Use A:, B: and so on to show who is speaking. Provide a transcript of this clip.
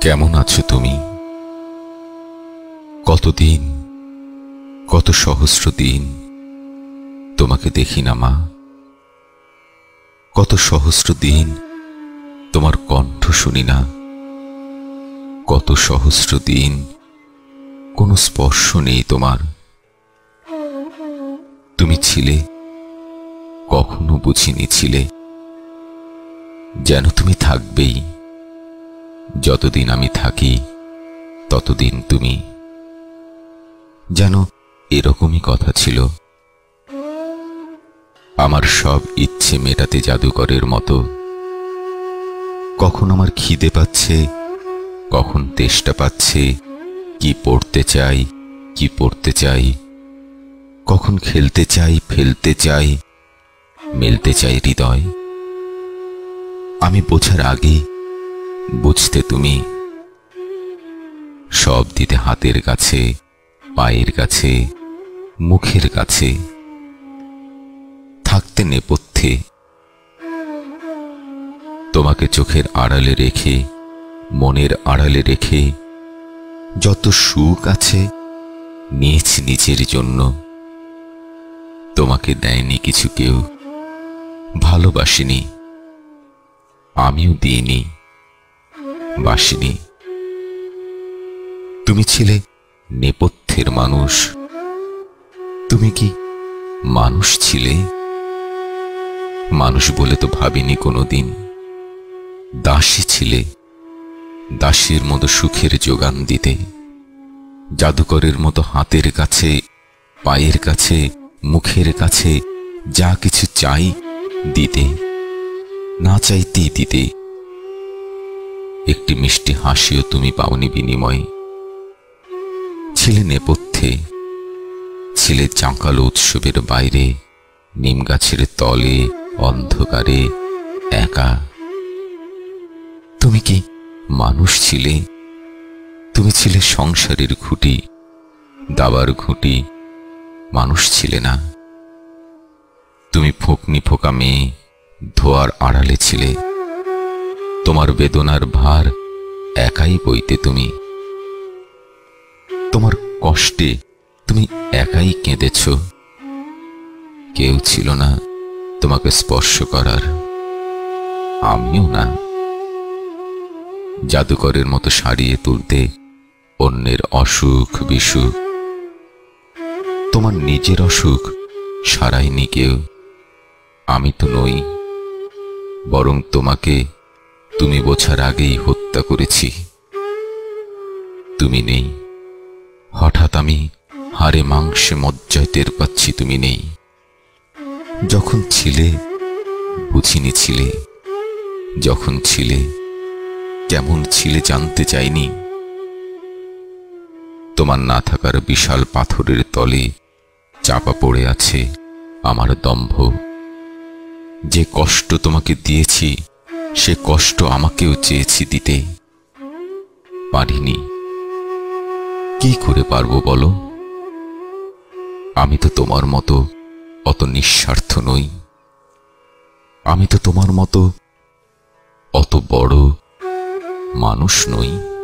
A: কেমন আছো তুমি? কতদিন, কত সহস্র দিন তোমাকে দেখি না মা। কত সহস্র দিন তোমার কণ্ঠ শুনি না। কত সহস্র দিন কোনো স্পর্শ নেই তোমার। তুমি ছিলে, কখনো বুঝিনি ছিলে, যেন তুমি থাকবেই। যতদিন আমি থাকি ততদিন তুমি। যেন এরকমই কথা ছিল। আমার সব ইচ্ছে মেটাতে জাদুকরের মতো। কখন আমার খিদে পাচ্ছে, কখন তেষ্টা পাচ্ছে, কি পড়তে চাই, কি পড়তে চাই, কখন খেলতে চাই, ফেলতে চাই, মেলতে চাই হৃদয়। আমি বোঝার আগে বুঝতে তুমি। সব দিতে হাতের কাছে, পায়ের কাছে, মুখের কাছে, থাকতে নেপথ্যে। তোমাকে চোখের আড়ালে রেখে, মনের আড়ালে রেখে, যত সুখ আছে নিয়েছি নিজের জন্য। তোমাকে দেয়নি কিছু কেউ, ভালোবাসিনি, আমিও দিইনি, বাসিনি। তুমি ছিলে নেপথ্যের মানুষ। তুমি কি মানুষ ছিলে? মানুষ বলে তো ভাবিনি কোনোদিন। দাসী ছিলে, দাসীর মতো সুখের যোগান দিতে, জাদুকরের মতো হাতের কাছে, পায়ের কাছে, মুখের কাছে যা কিছু চাই দিতে, না চাইতেই দিতে। একটি মিষ্টি হাসিও তুমি পাওনি বিনিময়ে। ছিলে নেপথ্যে, ছিলে চাঁকালো উৎসবের বাইরে, নিম গাছের তলে, অন্ধকারে, একা। তুমি কি মানুষ ছিলে? তুমি ছিলে সংসারের খুঁটি, দাবার খুঁটি, মানুষ ছিলে না। তুমি ফোকনি ফোকা মেয়ে, ধোয়ার আড়ালে ছিলে। তোমার বেদনার ভার একাই বইতে তুমি। তোমার কষ্টে তুমি একাই কেঁদেছ। কেউ ছিল না তোমাকে স্পর্শ করার, আমিও না। জাদুকরের মতো সারিয়ে তুলতে অন্যের অসুখ বিসুখ। তোমার নিজের অসুখ সারাইনি কেউ। আমি তো নই, বরং তোমাকে তুমি বোঝার আগেই হত্যা করেছি। তুমি নেই, হঠাৎ আমি হাড়ে মাংসে মজ্জায় টের পাচ্ছি তুমি নেই। যখন ছিলে বুঝিনি ছিলে, যখন ছিলে কেমন ছিলে জানতে চাইনি। তোমার না থাকার বিশাল পাথরের তলে চাপা পড়ে আছে আমার দম্ভ। যে কষ্ট তোমাকে দিয়েছি সে কষ্ট আমাকেও চেয়েছি দিতে, পারিনি। কি করে পারবো বলো? আমি তো তোমার মতো অত নিঃস্বার্থ নই। আমি তো তোমার মতো অত বড় মানুষ নই।